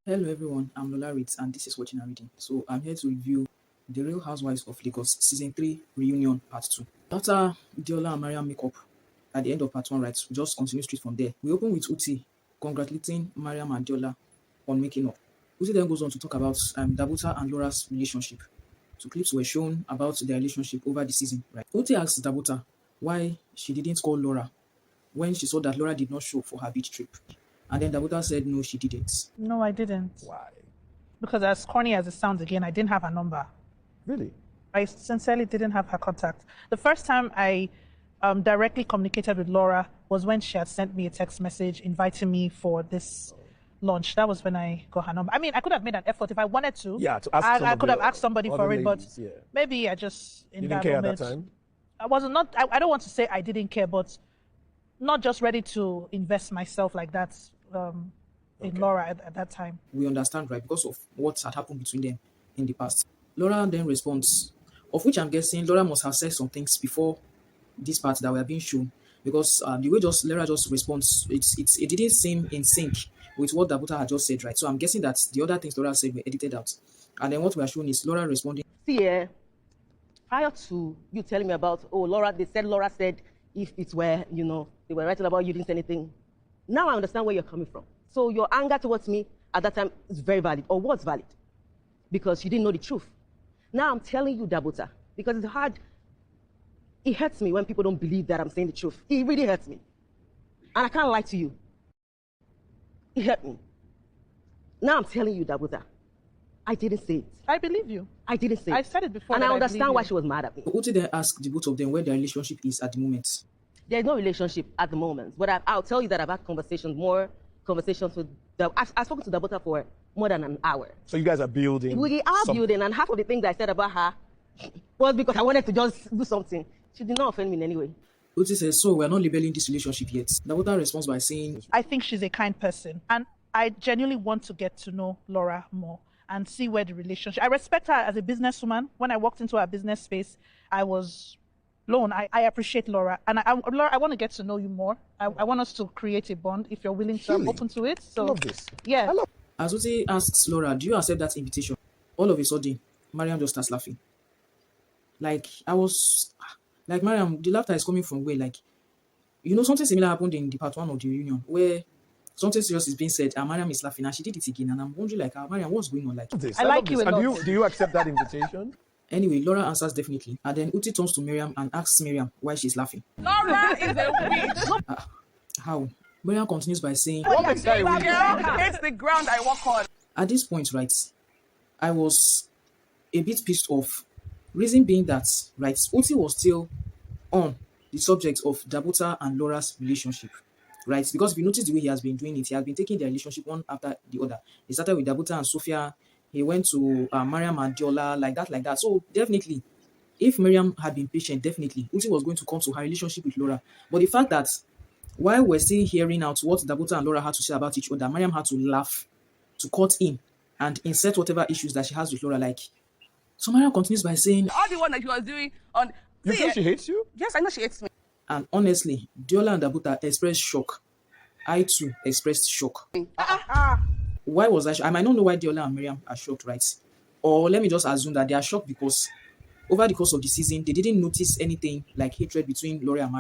Hello everyone, I'm Lola Ritz and this is Watching and Reading. So I'm here to review The Real Housewives of Lagos Season 3 Reunion Part 2. After Diola and Mariam make up at the end of Part 1, right, we just continue straight from there. We open with Uti congratulating Mariam and Diola on making up. Uti then goes on to talk about Dabuta and Laura's relationship. So clips were shown about their relationship over the season, right? Uti asks Dabuta why she didn't call Laura when she saw that Laura did not show for her beach trip. And then Dabuta said no, she didn't. No, I didn't. Why? Because as corny as it sounds again, I didn't have her number. Really? I sincerely didn't have her contact. The first time I directly communicated with Laura was when she had sent me a text message inviting me for this lunch. That was when I got her number. I mean, I could have made an effort if I wanted to. Yeah, to ask I could have asked somebody for it, but yeah. maybe I just, in You that didn't care moment, at that time? I was not, I don't want to say I didn't care, but not just ready to invest myself like that in Laura at that time. We understand, right, because of what had happened between them in the past. Laura then responds, of which I'm guessing Laura must have said some things before this part that were being shown, because the way Laura just responds, it didn't seem in sync with what Dabuta had just said, right? So I'm guessing that the other things Laura said were edited out. And then what we are showing is Laura responding. See, prior to you telling me about, Laura said if it were, they were writing about you didn't say anything. Now I understand where you're coming from. So your anger towards me at that time is very valid, or was valid, because you didn't know the truth. Now I'm telling you, Dabuta, because it's hard. It hurts me when people don't believe that I'm saying the truth. It really hurts me. And I can't lie to you. It hurt me. Now I'm telling you, Dabuta, I didn't say it. I believe you. I didn't say it. I said it before. And I understand why she was mad at me. Uti then asked the both of them where their relationship is at the moment. There's no relationship at the moment, but I'll tell you that I've had more conversations with I've spoken to Dabuta for more than an hour. So you guys are building? We are building, and half of the things I said about her was because I wanted to just do something. She did not offend me in any way. Uti says, so we're not labeling this relationship yet. Dabuta responds by saying, I think she's a kind person, and I genuinely want to get to know Laura more and see where the relationship. I respect her as a businesswoman. When I walked into her business space, I was blown. I appreciate Laura, and Laura, I want to get to know you more. I want us to create a bond if you're willing to. Really? I'm open to it. So I love this. Yeah. as Uti asks Laura, do you accept that invitation? All of a sudden, Mariam just starts laughing. Like, Mariam, the laughter is coming from where? Like, something similar happened in the part 1 of the reunion where something serious is being said and Mariam is laughing and she did it again. And I'm wondering, like, Mariam, what's going on? Like, I like you a lot. And do you accept that invitation? Anyway, Laura answers definitely. And then Uti turns to Miriam and asks Miriam why she's laughing. Laura is a witch. How? Miriam continues by saying, What makes that a witch? It's the ground I walk on. at this point, right, I was a bit pissed off. Reason being that, right, Uti was still on the subject of Dabuta and Laura's relationship, right? Because if you notice the way he has been doing it, he has been taking their relationship one after the other. He started with Dabuta and Sophia. He went to Mariam and Diola, like that. So definitely, if Mariam had been patient, definitely, Uti was going to come to her relationship with Laura. But the fact that while we're still hearing out what Dabuta and Laura had to say about each other, Mariam had to laugh, to cut in, and insert whatever issues that she has with Laura. Like, so Mariam continues by saying, All the one that she was doing on. You feel she hates you? Yes, I know she hates me. and honestly, Diola and Dabuta expressed shock. I too expressed shock. Why was I shocked? I might not know why Diola and Miriam are shocked, right? Or let me just assume that they are shocked because over the course of the season, they didn't notice anything like hatred between Laura and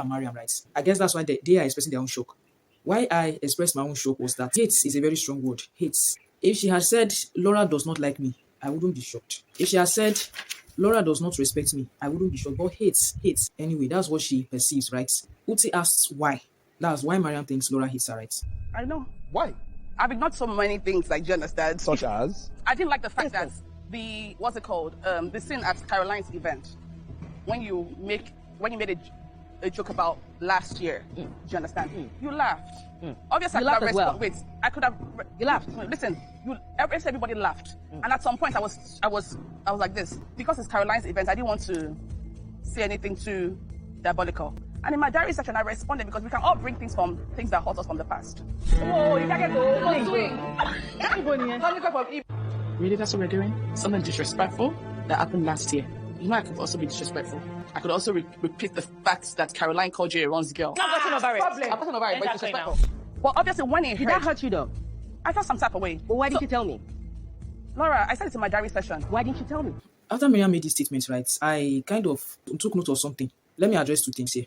Mariam, right? I guess that's why they are expressing their own shock. Why I expressed my own shock was that hate is a very strong word. Hate. If she had said Laura does not like me, I wouldn't be shocked. If she had said Laura does not respect me, I wouldn't be shocked. But hate. Anyway, that's what she perceives, right? Uti asks why. That's why Mariam thinks Laura hates her, right? I know. Why? I've ignored so many things, like, do you understand? Such as? I didn't like the fact that the scene at Caroline's event, when you made a joke about last year, do you understand? You laughed. Obviously, You I could laughed have as well. Wait, I could have. You laughed. Listen, everybody laughed, and at some point, I was like this because it's Caroline's event. I didn't want to say anything too diabolical. And in my diary section, I responded because we can all bring things that hurt us from the past. Oh, you can't get the swing. Really, that's what we're doing? Something disrespectful that happened last year. You know, I could also be disrespectful. I could also repeat the fact that Caroline called you a runs girl. I'm talking about it, but it's disrespectful. But obviously, when it Did that hurt, hurt you though? I felt some type of way. But why didn't you tell me? Laura, I said it in my diary session. Why didn't you tell me? After Miriam made this statement, right, I kind of took note of something. Let me address two things here.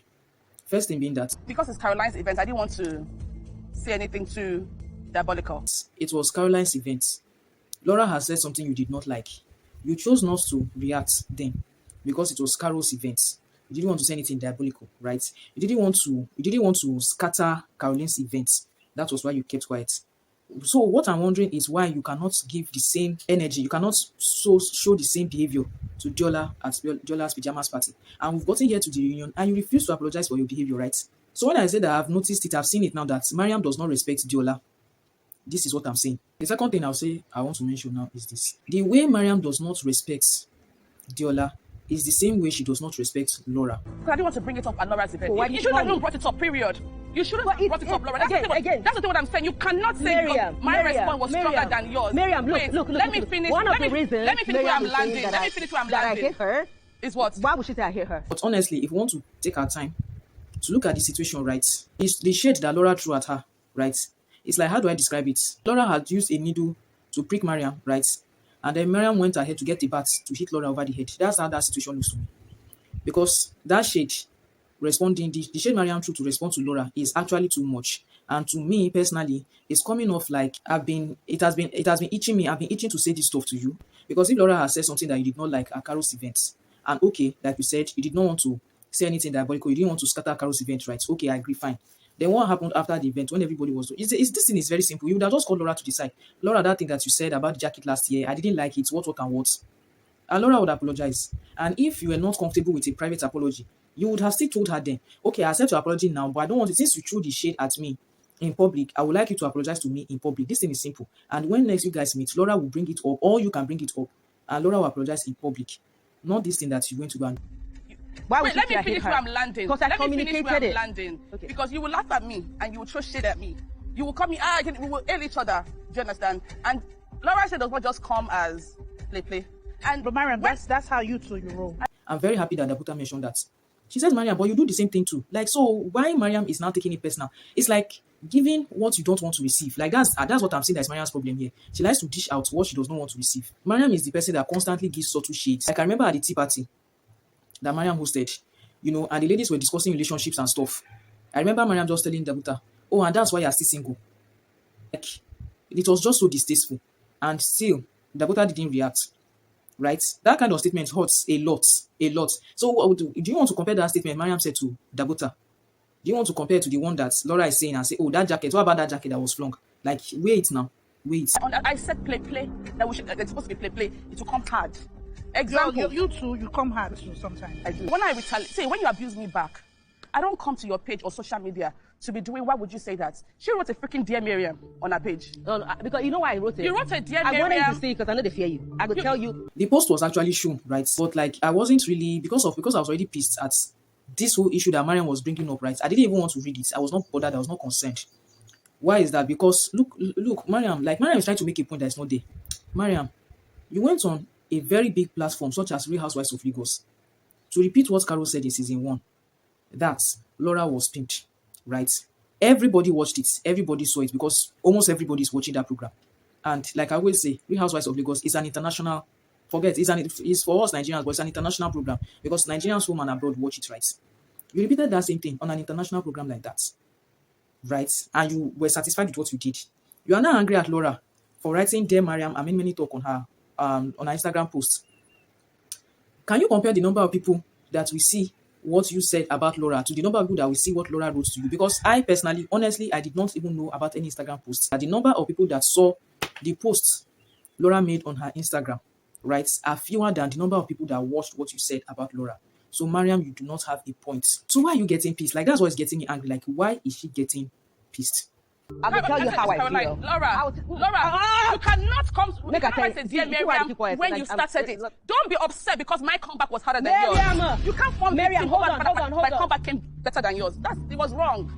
First thing being that Because it's Caroline's event, I didn't want to say anything too diabolical. it was Caroline's event. Laura has said something you did not like. You chose not to react then because it was Carol's event. You didn't want to say anything diabolical, right? You didn't want to scatter Caroline's event. That was why you kept quiet. So what I'm wondering is why you cannot give the same energy, you cannot show the same behavior to Diola at Diola's pajamas party. And we've gotten here to the reunion and you refuse to apologize for your behavior, right? So when I say that I've noticed it, I've seen it now that Mariam does not respect Diola. This is what I'm saying. The second thing I want to mention now is this. The way Mariam does not respect Diola is the same way she does not respect Laura. Because I didn't want to bring it up at Laura's event. But why You did you shouldn't have tell even me? brought it up, period. You shouldn't But have brought it up, Laura. That's the thing what I'm saying. You cannot say Miriam, my Miriam, response was stronger Miriam, than yours. Miriam, Wait, look. let me finish. One of let the me, reasons let me finish where I'm Miriam is saying landing. that Let me finish where I'm that landing. I hate her. Is what? Why would she say I hate her? But honestly, if we want to take our time to look at the situation, right, it's the shade that Laura threw at her, right? It's like, how do I describe it? Laura had used a needle to prick Mariam, right? And then Mariam went ahead to get the bat to hit Laura over the head. That's how that situation looks to me. Because that shade responding, the shade Mariam threw to respond to Laura is actually too much. And to me personally, it's coming off like it has been itching me. I've been itching to say this stuff to you. Because if Laura has said something that you did not like at Carol's event, and okay, like you said, you did not want to say anything diabolical, you didn't want to scatter Carol's event, right? Okay, I agree, fine. Then what happened after the event when everybody was this thing is very simple. You would have just called Laura to decide. Laura, that thing that you said about the jacket last year, I didn't like it, what and what. And Laura would apologize. And if you were not comfortable with a private apology, you would have still told her then, okay, I accept your apology now, but I don't want it. Since you threw the shade at me in public, I would like you to apologize to me in public. This thing is simple. And when next you guys meet, Laura will bring it up, or you can bring it up, and Laura will apologize in public. Not this thing that you're going to go and Why would Wait, she let say me I hate finish her? where I'm landing. Because I Let me finish communicated where I'm it. landing. Okay. Because you will laugh at me and you will throw shit at me. You will call me, we will hail each other. Do you understand? And Laura said does not just come as play. And But Mariam, that's how you roll. I'm very happy that Dabuta mentioned that. She says, Mariam, but you do the same thing too. Like, so why Mariam is now taking it personal? It's like giving what you don't want to receive. Like, that's what I'm saying that's Mariam's problem here. She likes to dish out what she does not want to receive. Mariam is the person that constantly gives subtle shades. Like, I remember at the tea party that Mariam hosted, and the ladies were discussing relationships and stuff. I remember Mariam just telling Dabuta, oh, and that's why you're still single. Like, it was just so distasteful. And still, Dabuta didn't react. Right? That kind of statement hurts a lot. So do you want to compare that statement Mariam said to Dabuta? Do you want to compare it to the one that Laura is saying and say, oh, that jacket, what about that jacket that was flung? Like, wait now. Wait. I said play, that it's supposed to be play. It will come hard. Example. You too, you come hard too sometimes. I do. When I retaliate, say when you abuse me back, I don't come to your page or social media to be doing, why would you say that? She wrote a freaking Dear Miriam on her page. No, because you know why I wrote it? You wrote a Dear I wanted you Miriam. to see because I know they fear you. I could tell you. The post was actually shown, right? But like, I wasn't really, because I was already pissed at this whole issue that Mariam was bringing up, right? I didn't even want to read it. I was not bothered. I was not concerned. Why is that? Because look, Mariam is trying to make a point that is not there. Mariam, you went on a very big platform such as Housewives of Lagos to repeat what Carol said in season 1. That Laura was pimped, right? Everybody watched it. Everybody saw it because almost everybody is watching that program. And like I always say, Housewives of Lagos is an international, it's for us Nigerians, but it's an international program because Nigerians home and abroad watch it, right? You repeated that same thing on an international program like that, right? And you were satisfied with what you did. You are now angry at Laura for writing Dear Mariam and many talk on her Instagram post. Can you compare the number of people that we see what you said about Laura to the number of people that will see what Laura wrote to you? Because I personally, honestly, I did not even know about any Instagram posts. The number of people that saw the posts Laura made on her Instagram, right, are fewer than the number of people that watched what you said about Laura. So, Mariam, you do not have a point. So why are you getting pissed? Like, that's what's getting me angry. Like, why is she getting pissed? I will tell you how I Caroline, feel. Laura, you cannot come to Make I tell say you, Dear you see why I Miriam keep quiet? when Like, you I'm- started it. look- Don't be upset because my comeback was harder than yours. Miriam! You can't form this Miriam, thing hold over on, the fact hold that on, my hold on. comeback came better than yours. It was wrong.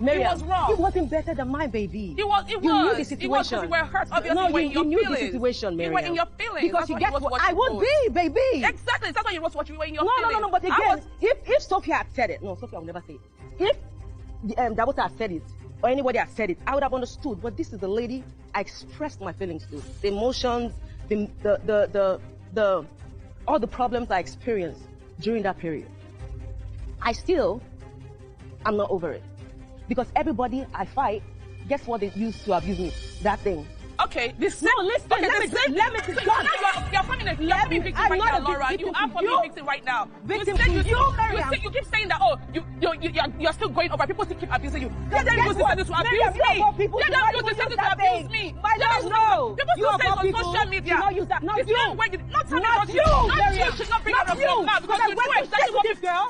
Miriam, was wrong. it wasn't better than mine, baby. It was. You knew the situation. It was because you were hurt. Obviously, no, you were in your knew feelings. the situation, Miriam. You were in your feelings. Because That's you why get wrote what what I you would wrote. be, baby. Exactly. That's why you wrote what you were in your feelings. No, but I again, was- if Sophia had said it, no, Sophia will never say it. If Dabuta had said it, or anybody had said it, I would have understood. But this is the lady I expressed my feelings to. The emotions, the all the problems I experienced during that period. I'm not over it. Because everybody I fight, guess what they use to abuse me? That thing. Okay, this No, listen, okay, let me so you're forming a victim right now, Laura. You are forming a victim right now. Victim to you, Miriam. You keep saying that, oh, you're still going over. People still keep abusing you. Let them use this to abuse me. Let them use this to abuse me. No. People still say it on social media. Not use that. Not you. Not you. Not you should not bring up your now because you know exactly what this girl.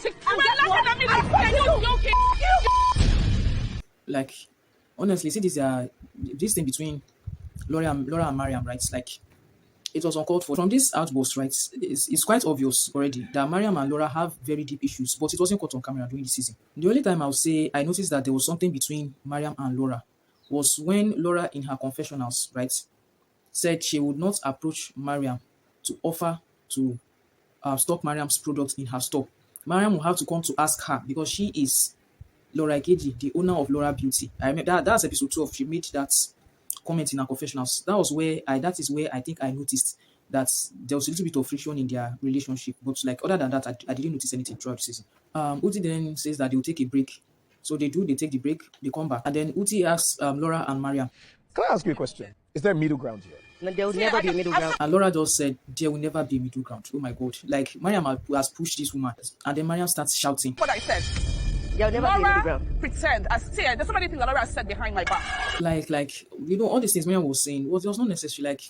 Like, honestly, see this thing between Laura and Mariam, right? Like, it was uncalled for. From this outburst, right, it's quite obvious already that Mariam and Laura have very deep issues, but it wasn't caught on camera during the season. The only time I would say I noticed that there was something between Mariam and Laura was when Laura, in her confessionals, right, said she would not approach Mariam to offer to stock Mariam's product in her store. Mariam will have to come to ask her because she is Laura Ikeji, the owner of Laura Beauty. I remember that's episode 12. She made that comment in her confessionals. That is where I think I noticed that there was a little bit of friction in their relationship. But like other than that, I didn't notice anything throughout the season. Uti then says that they'll take a break. So they take the break, they come back. And then Uti asks Laura and Mariam. Can I ask you a question? Is there a middle ground here? No, there will never be a middle ground. And Laura just said, there will never be a middle ground. Oh my God. Like, Mariam has pushed this woman. And then Mariam starts shouting. What I said. There will never be a middle ground. Pretend. There's so many things that Laura said behind my back. Like, all these things Mariam was saying was not necessary. Like,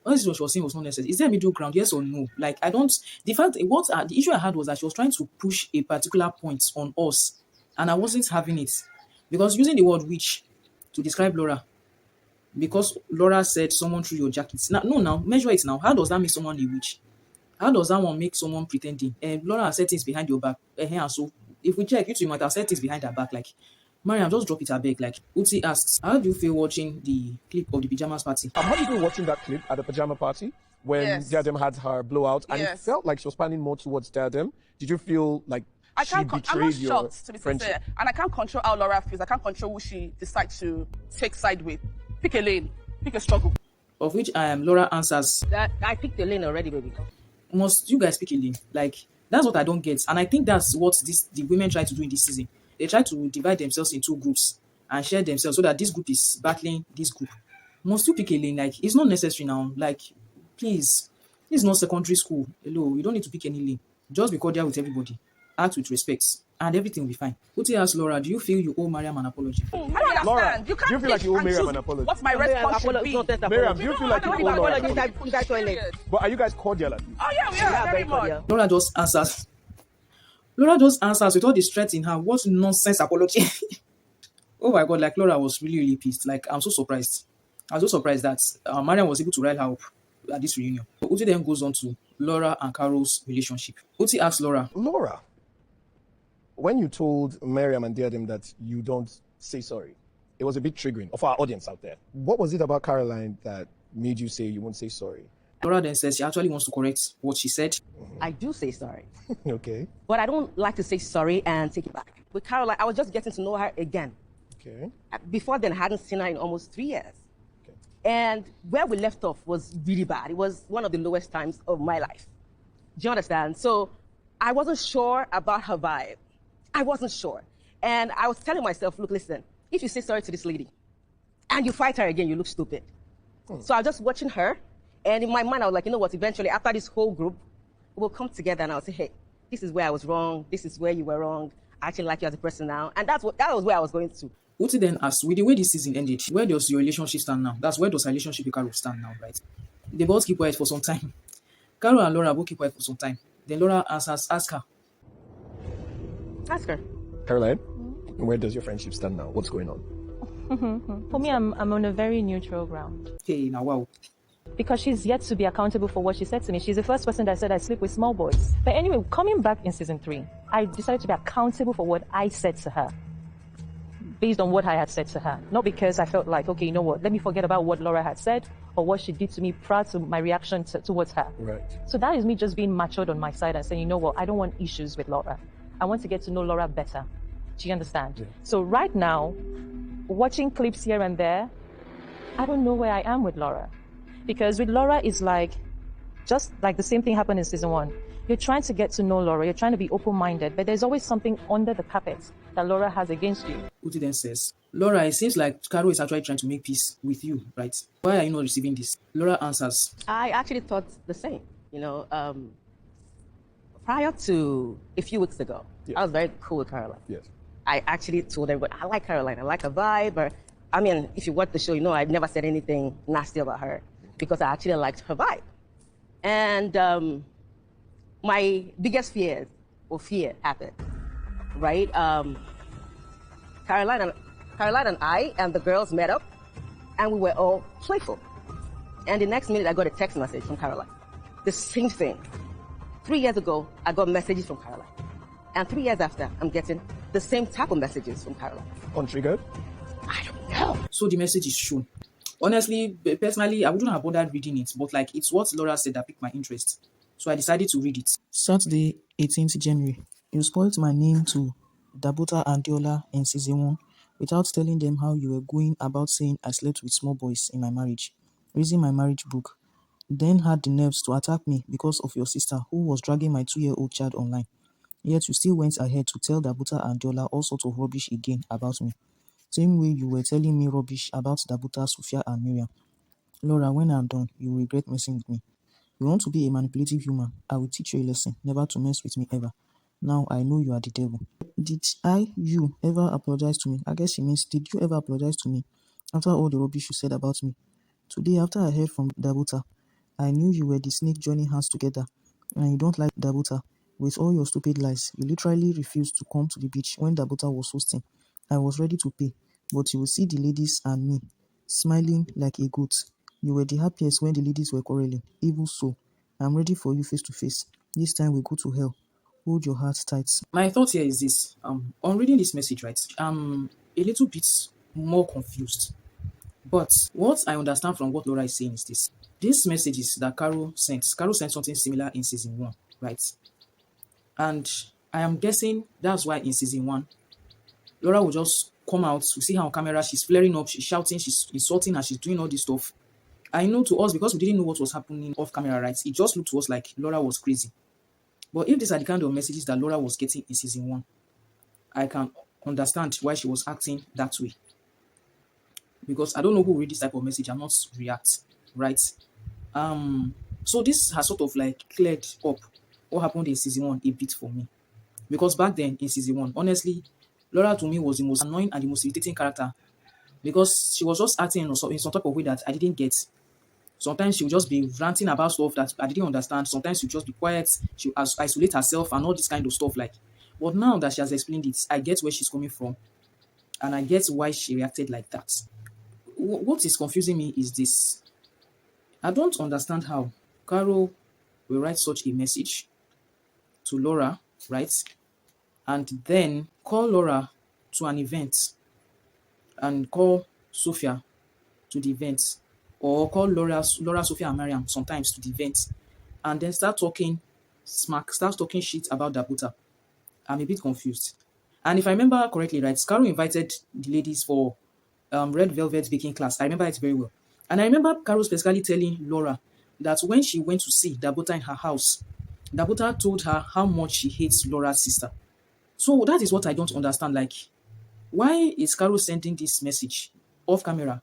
honestly, what she was saying was not necessary. Is there a middle ground? Yes or no? Like, the issue I had was that she was trying to push a particular point on us. And I wasn't having it. Because using the word witch to describe Laura, because Laura said someone threw your jacket. Now, measure it now. How does that make someone a witch? How does that one make someone pretending? Laura has said things behind your back. And so, if we check, you might have said things behind her back. Like, Mariam, just drop it a beg. Like, Uti asks, how do you feel watching the clip of the pajamas party? How did you feel watching that clip at the pajama party when Diadem had her blowout? And it felt like she was planning more towards Diadem. Did you feel like she betrayed I'm not your shocked, to be friendship? sincere. And I can't control how Laura feels. I can't control who she decides to take side with. Pick a lane. Pick a struggle. Of which Laura answers, I picked the lane already, baby. must you guys pick a lane? Like, that's what I don't get. And I think that's what the women try to do in this season. They try to divide themselves into groups and share themselves so that this group is battling this group. Must you pick a lane? Like, it's not necessary now. Like, please, this is not secondary school. Hello, you don't need to pick any lane. Just be cordial with everybody. Act with respect. And everything will be fine. Uti asks Laura, do you feel you owe Mariam an apology? I don't understand. Laura, You can't do you feel like you owe pick and Miriam choose an apology? What my response should be. Miriam, do you feel like you owe Laura an apology? In that toilet. But are you guys cordial at least? Oh yeah, we are very much. cordial. Laura just answers with all the strength in her. What nonsense apology? Oh my God, like Laura was really, really pissed. Like, I'm so surprised. I was so surprised that Mariam was able to rile her up at this reunion. But Uti then goes on to Laura and Carol's relationship. Uti asks Laura, when you told Miriam and Diadem that you don't say sorry, it was a bit triggering of our audience out there. What was it about Caroline that made you say you won't say sorry? Laura then says she actually wants to correct what she said. I do say sorry. Okay. But I don't like to say sorry and take it back. With Caroline, I was just getting to know her again. Okay. Before then, I hadn't seen her in almost 3 years. Okay. And where we left off was really bad. It was one of the lowest times of my life. Do you understand? So I wasn't sure about her vibe. I wasn't sure. And I was telling myself, look, listen, if you say sorry to this lady and you fight her again, you look stupid. So I was just watching her. And in my mind, I was like, you know what, eventually, after this whole group, we'll come together and I'll say, hey, this is where I was wrong. This is where you were wrong. I actually like you as a person now. And that was where I was going to. Uti then asks, with the way this season ended, where does your relationship stand now? Where does her relationship with Carol stand now, right? They both keep quiet for some time. Carol and Laura both keep quiet for some time. Then Laura ask her. Ask her. Caroline, where does your friendship stand now? What's going on? For me, I'm on a very neutral ground. Hey, now wow. Because she's yet to be accountable for what she said to me. She's the first person that said I sleep with small boys. But anyway, coming back in season 3, I decided to be accountable for what I said to her. Based on what I had said to her. Not because I felt like, okay, you know what, let me forget about what Laura had said or what she did to me prior to my reaction towards her. Right. So that is me just being matured on my side and saying, you know what, I don't want issues with Laura. I want to get to know Laura better. Do you understand? Yeah. So right now, watching clips here and there, I don't know where I am with Laura. Because with Laura, it's like, just like the same thing happened in season 1. You're trying to get to know Laura, you're trying to be open-minded, but there's always something under the carpet that Laura has against you. Uti then says, Laura, it seems like Caro is actually trying to make peace with you, right? Why are you not receiving this? Laura answers, I actually thought the same. Prior to a few weeks ago, Yes. I was very cool with Caroline. Yes. I actually told everybody, I like Caroline. I like her vibe. Or, I mean, if you watch the show, you know I never said anything nasty about her because I actually liked her vibe. And my biggest fear happened, right? Caroline and I and the girls met up, and we were all playful. And the next minute, I got a text message from Caroline. The same thing. 3 years ago, I got messages from Caroline. And 3 years after, I'm getting the same type of messages from Caroline. Untriggered? I don't know. so the message is shown. Honestly, personally, I wouldn't have bothered reading it, but like it's what Laura said that piqued my interest. So I decided to read it. Saturday, 18th January. You spoiled my name to Dabota and Diola in season 1 without telling them how you were going about saying I slept with small boys in my marriage, raising my marriage book. Then had the nerves to attack me because of your sister who was dragging my 2-year-old child online. Yet you still went ahead to tell Dabuta and Diola all sorts of rubbish again about me. Same way you were telling me rubbish about Dabuta, Sophia and Miriam. Laura, when I'm done, you will regret messing with me. You want to be a manipulative human. I will teach you a lesson, never to mess with me ever. Now I know you are the devil. Did you ever apologize to me? I guess she means, did you ever apologize to me after all the rubbish you said about me? Today, after I heard from Dabuta, I knew you were the snake joining hands together, and you don't like Dabuta. With all your stupid lies, you literally refused to come to the beach when Dabuta was hosting. I was ready to pay, but you will see the ladies and me, smiling like a goat. You were the happiest when the ladies were quarreling. Evil soul. I'm ready for you face to face. This time we go to hell. Hold your heart tight. My thought here is this. On reading this message, right, I'm a little bit more confused. But what I understand from what Laura is saying is this. These messages that Caro sent something similar in season 1, right? And I am guessing that's why in season 1, Laura will just come out, we see her on camera, she's flaring up, she's shouting, she's insulting, and she's doing all this stuff. I know to us, because we didn't know what was happening off camera, right? It just looked to us like Laura was crazy. But if these are the kind of messages that Laura was getting in season 1, I can understand why she was acting that way. Because I don't know who read this type of message and not react, right? So this has sort of like cleared up what happened in season 1 a bit for me. Because back then in season 1, honestly, Laura to me was the most annoying and the most irritating character. Because she was just acting in some type of way that I didn't get. Sometimes she would just be ranting about stuff that I didn't understand. Sometimes she would just be quiet. She would isolate herself and all this kind of stuff like. But now that she has explained it, I get where she's coming from. And I get why she reacted like that. What is confusing me is this. I don't understand how Caro will write such a message to Laura, right? And then call Laura to an event and call Sophia to the event, or call Laura, Sophia, and Mariam sometimes to the event, and then start talking shit about Dabuta. I'm a bit confused. And if I remember correctly, right, Caro invited the ladies for Red Velvet baking class. I remember it very well. And I remember Caro specifically telling Laura that when she went to see Dabuta in her house, Dabuta told her how much she hates Laura's sister. So that is what I don't understand. Like, why is Caro sending this message off camera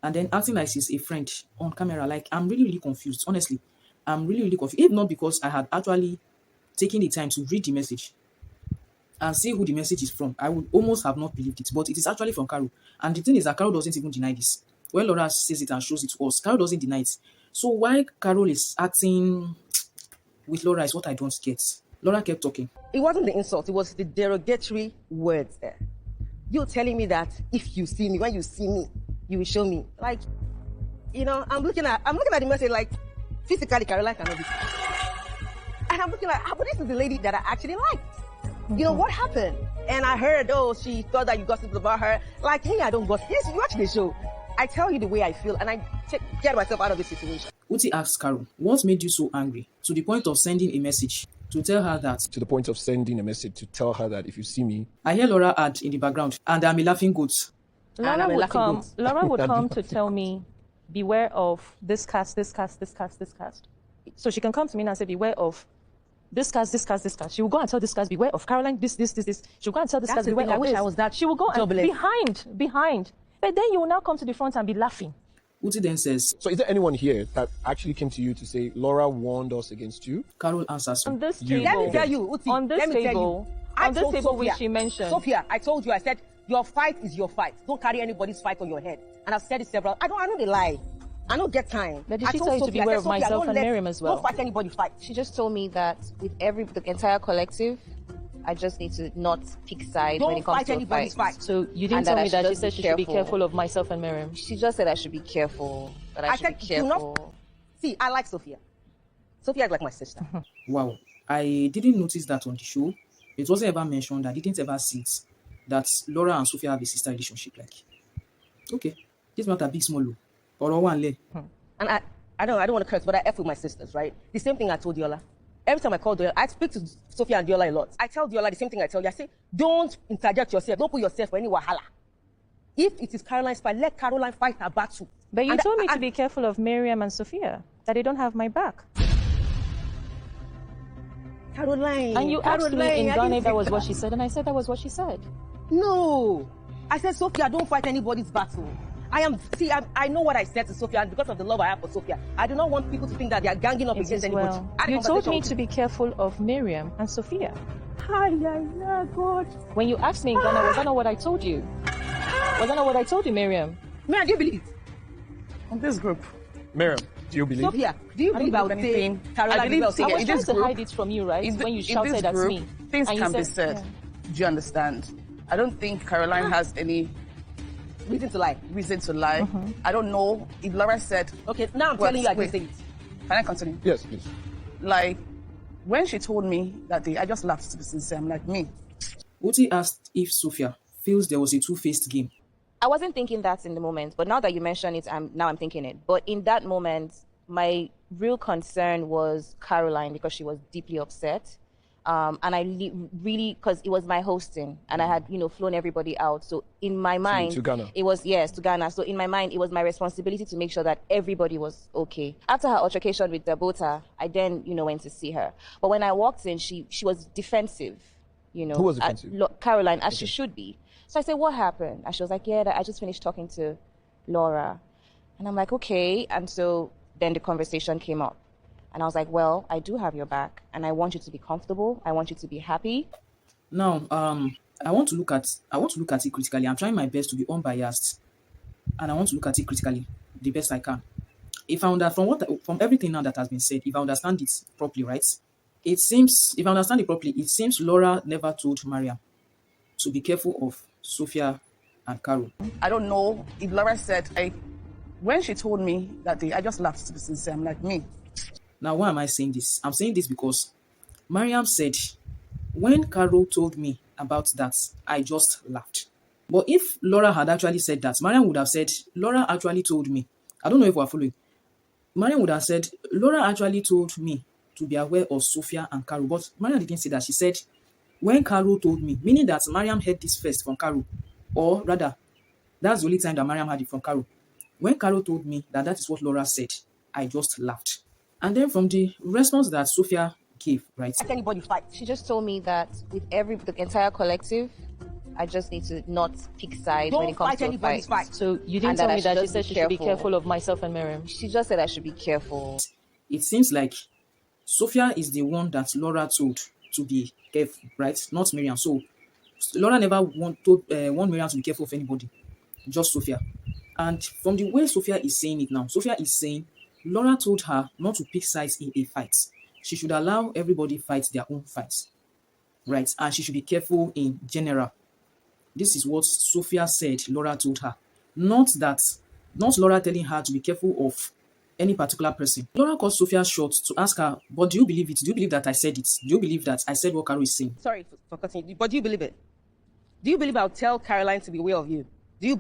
and then acting like she's a friend on camera? Like, I'm really, really confused. Honestly, I'm really, really confused. If not because I had actually taken the time to read the message and see who the message is from, I would almost have not believed it. But it is actually from Caro. And the thing is that Caro doesn't even deny this. When Laura says it and shows it to us, Caro doesn't deny it. So why Carol is acting with Laura is what I don't get. Laura kept talking. It wasn't the insult, it was the derogatory words there. You telling me that if you see me, when you see me, you will show me. Like, I'm looking at the message like, physically, Caroline cannot be. And I'm looking like, but this is the lady that I actually liked. What happened? And I heard, she thought that you gossiped about her. Like, hey, I don't gossip. Yes, you watch the show. I tell you the way I feel, and I get myself out of this situation. Uti asked Carol, what made you so angry to the point of sending a message to tell her that? To the point of sending a message to tell her that if you see me. I hear Laura add in the background, and I'm a laughing goat. And I'm a laughing goat. Laura would come to tell me, beware of this cast, this cast, this cast, this cast. So she can come to me and say, beware of this cast, this cast, this cast. She will go and tell this cast, beware of Caroline, this. She will go and tell this That's cast, the beware thing, I of wish this. I was that She will go and jobless. behind. But then you will now come to the front and be laughing. Uti then says, So is there anyone here that actually came to you to say Laura warned us against you? Carol answers On him. this You. table, Let me tell you, Uti, on this let me tell you. table, I on this told table Sophia, which she mentioned. Sophia, I told you, I said, your fight is your fight. Don't carry anybody's fight on your head. And I've said it several. I know they lie. I don't get time. But did I she told tell you to Sophia, I beware said, of Sophia, myself don't and let- Miriam as well? Don't fight anybody fight. She just told me that with the entire collective, I just need to not pick sides when Don't it comes fight to a anybody's fight. fight. So you didn't And tell that I me that should she just said be she should be careful. careful of myself and Miriam. She just said I should be careful. That I should said, be do not- careful. See, I like Sophia. Sophia is like my sister. Wow. I didn't notice that on the show. It wasn't ever mentioned. I didn't ever see it. That Laura and Sophia have a sister relationship. Like, okay, this matter big small. Or one leg. And I don't want to curse, but I F with my sisters, right? The same thing I told Diola. Every time I call Diola, I speak to Sophia and Diola a lot. I tell Diola the same thing I tell you. I say, don't interject yourself. Don't put yourself for any wahala. If it is Caroline's fight, let Caroline fight her battle. But you And told me I- to be careful of Miriam and Sophia, that they don't have my back. Caroline. And you asked me in I didn't Ghana if say that was what she said, and I said that was what she said. No. I said, Sophia, don't fight anybody's battle. I know what I said to Sophia, and because of the love I have for Sophia, I do not want people to think that they are ganging up It against is anybody. well. I had a You told me conversation to be careful of Miriam and Sophia. Hi, God. When you asked me in Ghana, was that not what I told you? Was that not what I told you, Miriam? Man, do you believe it? On this group. Miriam, do you believe? Sophia, do you I believe don't I would believe say anything. Caroline I believe- Bell? see, I in was trying this to group- hide it from you, right? In When you this shouted at group, me. things And you can be said- said. Do you understand? I don't think Caroline has any Reason to lie. reason to lie. Mm-hmm. I don't know if Laura said. Okay, now I'm Well, telling you I wait. can say it. Can I continue? Yes, please. Like, when she told me that day, I just laughed to be sincere. I'm like, me. Uti asked if Sophia feels there was a two-faced game. I wasn't thinking that in the moment, but now that you mention it, I'm thinking it. But in that moment, my real concern was Caroline because she was deeply upset. And I really, because it was my hosting and I had, flown everybody out. So in my mind, to Ghana. it was, yes, to Ghana. So in my mind, it was my responsibility to make sure that everybody was okay. After her altercation with Dabota, I then, went to see her. But when I walked in, she was defensive, Who was defensive? Caroline, as she should be. So I said, what happened? And she was like, yeah, I just finished talking to Laura. And I'm like, okay. And so then the conversation came up. And I was like, well, I do have your back. And I want you to be comfortable. I want you to be happy. Now, I want to look at it critically. I'm trying my best to be unbiased, and I want to look at it critically the best I can. If I understand from everything now that has been said, if I understand it properly, right? It seems, if I understand it properly, it seems Laura never told Mariam to be careful of Sophia and Carol. I don't know if Laura said. When she told me that day, I just laughed to be sincere. I'm like, me. Now, why am I saying this? I'm saying this because Mariam said, when Carol told me about that, I just laughed. But if Laura had actually said that, Mariam would have said, Laura actually told me. I don't know if we're following. Mariam would have said, Laura actually told me to be aware of Sophia and Carol. But Mariam didn't say that. She said, when Carol told me, meaning that Mariam heard this first from Carol. Or rather, that's the only time that Mariam had it from Carol. When Carol told me that is what Laura said, I just laughed. And then from the response that Sophia gave, right? Let anybody fight. She just told me that with the entire collective, I just need to not pick sides when Don't it comes fight to a anybody's fight. fight. So you didn't And tell that me I that should she just said be she should be careful. careful of myself and Miriam. She just said I should be careful. It seems like Sophia is the one that Laura told to be careful, right? Not Miriam. So Laura never want Miriam to be careful of anybody, just Sophia. And from the way Sophia is saying it now, Sophia is saying Laura told her not to pick sides in a fight. She should allow everybody fight their own fights, right? And she should be careful in general. This is what Sophia said Laura told her. Not Laura telling her to be careful of any particular person. Laura called Sophia short to ask her, but do you believe it? Do you believe that I said it? Do you believe that I said what Carol is saying? Sorry for cutting you, but do you believe it? Do you believe I'll tell Caroline to be aware of you? Do you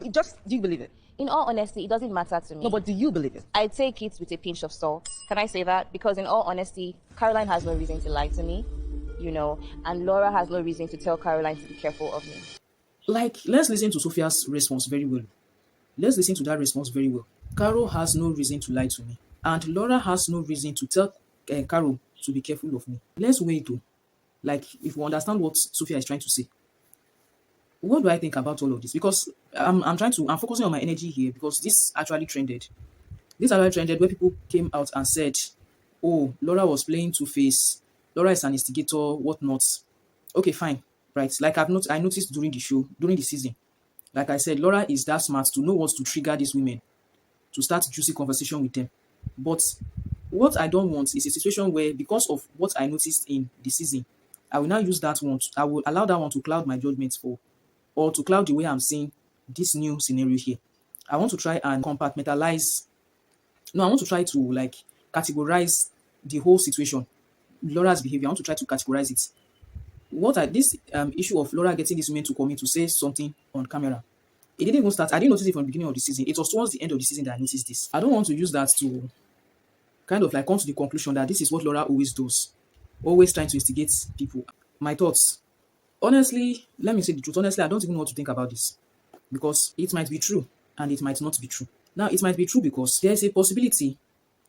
believe it? In all honesty, it doesn't matter to me. No, but do you believe it? I take it with a pinch of salt. Can I say that? Because in all honesty, Caroline has no reason to lie to me, and Laura has no reason to tell Caroline to be careful of me. Like, let's listen to Sophia's response very well. Let's listen to that response very well. Caro has no reason to lie to me, and Laura has no reason to tell Caro to be careful of me. Let's wait though. Like, if we understand what Sophia is trying to say, what do I think about all of this? Because I'm focusing on my energy here because this actually trended. This actually trended where people came out and said, "Oh, Laura was playing Two-Face. Laura is an instigator, whatnot." Okay, fine, right? Like I noticed during the show, during the season. Like I said, Laura is that smart to know what to trigger these women to start juicy conversation with them. But what I don't want is a situation where, because of what I noticed in the season, I will now use that one. I will allow that one to cloud my judgment for, or to cloud the way I'm seeing this new scenario here. I want to try and compartmentalize. No, I want to try to like categorize the whole situation. Laura's behavior. I want to try to categorize it. This issue of Laura getting this woman to come in to say something on camera. It didn't even start. I didn't notice it from the beginning of the season. It was towards the end of the season that I noticed this. I don't want to use that to kind of like come to the conclusion that this is what Laura always does. Always trying to instigate people. My thoughts. Honestly, let me say the truth. Honestly, I don't even know what to think about this. Because it might be true and it might not be true. Now, it might be true because there is a possibility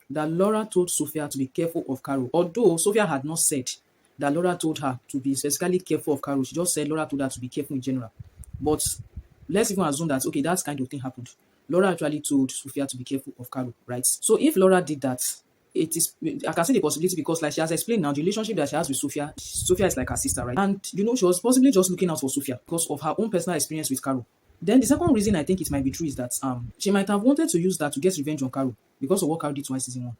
that Laura told Sophia to be careful of Caro. Although Sophia had not said that Laura told her to be specifically careful of Caro. She just said Laura told her to be careful in general. But let's even assume that, okay, that kind of thing happened. Laura actually told Sophia to be careful of Caro, right? So if Laura did that, I can see the possibility because, like she has explained now, the relationship that she has with Sophia is like her sister, right? And, she was possibly just looking out for Sophia because of her own personal experience with Caro. Then the second reason I think it might be true is that she might have wanted to use that to get revenge on Caro because of what Caro did to her season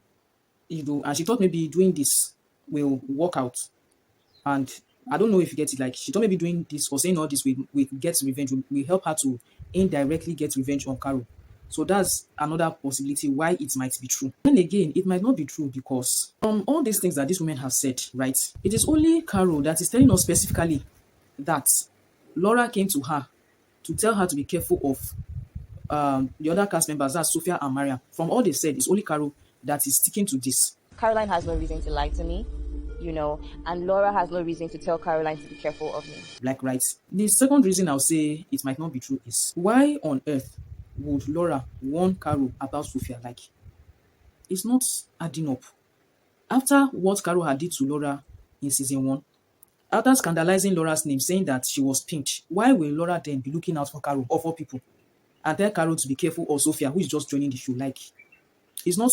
1. And she thought maybe doing this will work out. And I don't know if you get it. Like, she thought maybe doing this or saying all this will get revenge, will help her to indirectly get revenge on Caro. So that's another possibility why it might be true. Then again, it might not be true because from all these things that this woman has said, right, it is only Caro that is telling us specifically that Laura came to her to tell her to be careful of the other cast members, that's Sophia and Maria. From all they said, it's only Caro that is sticking to this. Caroline has no reason to lie to me, and Laura has no reason to tell Caroline to be careful of me. Like, right. The second reason I'll say it might not be true is why on earth would Laura warn Caro about Sophia? Like, it's not adding up. After what Caro had did to Laura in season 1, after scandalizing Laura's name, saying that she was pinched, why will Laura then be looking out for Caro or for people and tell Caro to be careful of Sophia, who is just joining the show? Like, it's not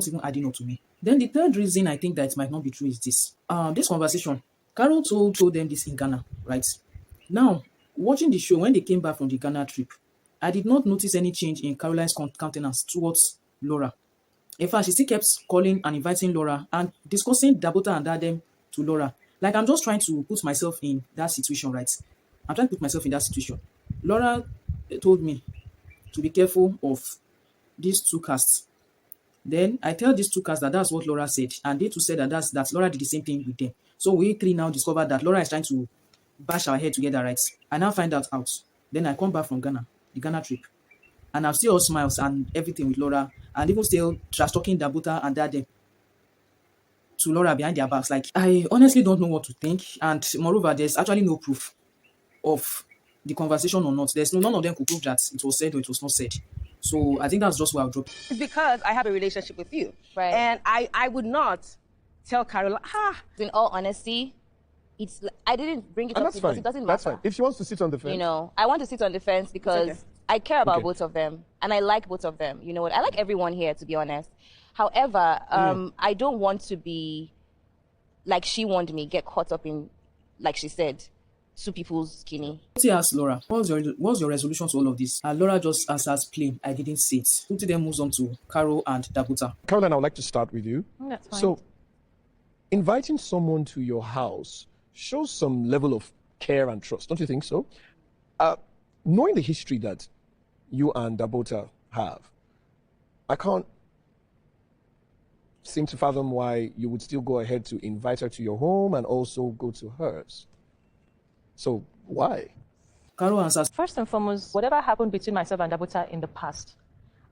even adding up to me. Then the third reason I think that it might not be true is this. This conversation, Caro told them this in Ghana, right? Now, watching the show, when they came back from the Ghana trip, I did not notice any change in Caroline's countenance towards Laura. In fact, she still kept calling and inviting Laura and discussing Dabota and Dadem to Laura. Like, I'm just trying to put myself in that situation, right? I'm trying to put myself in that situation. Laura told me to be careful of these two casts. Then I tell these two casts that that's what Laura said, and they too said that Laura did the same thing with them. So we three now discover that Laura is trying to bash our head together, right? I now find that out. Then I come back from Ghana, the Ghana trip, and I'm still all smiles and everything with Laura, and even still trash talking Dabuta and Dadem to Laura behind their backs. Like, I honestly don't know what to think, and moreover, there's actually no proof of the conversation or not. None of them could prove that it was said or it was not said. So I think that's just where I'll drop. It's because I have a relationship with you. Right. And I would not tell Caroline, In all honesty, I didn't bring it up because it doesn't matter. That's fine. If she wants to sit on the fence. I want to sit on the fence because okay. I care about both of them and I like both of them. You know what? I like everyone here, to be honest. However, I don't want to be like she warned me, get caught up in, like she said, two people's skinny. Tuti asked Laura, what's your resolution to all of this? And Laura just answers plain, I didn't say it. Tuti then moves on to Caro and Dabuta. Caroline, I would like to start with you. That's fine. So, inviting someone to your house shows some level of care and trust, don't you think so? Knowing the history that you and Dabota have, I can't seem to fathom why you would still go ahead to invite her to your home and also go to hers. So, why? Caro answers, First and foremost, whatever happened between myself and Dabuta in the past,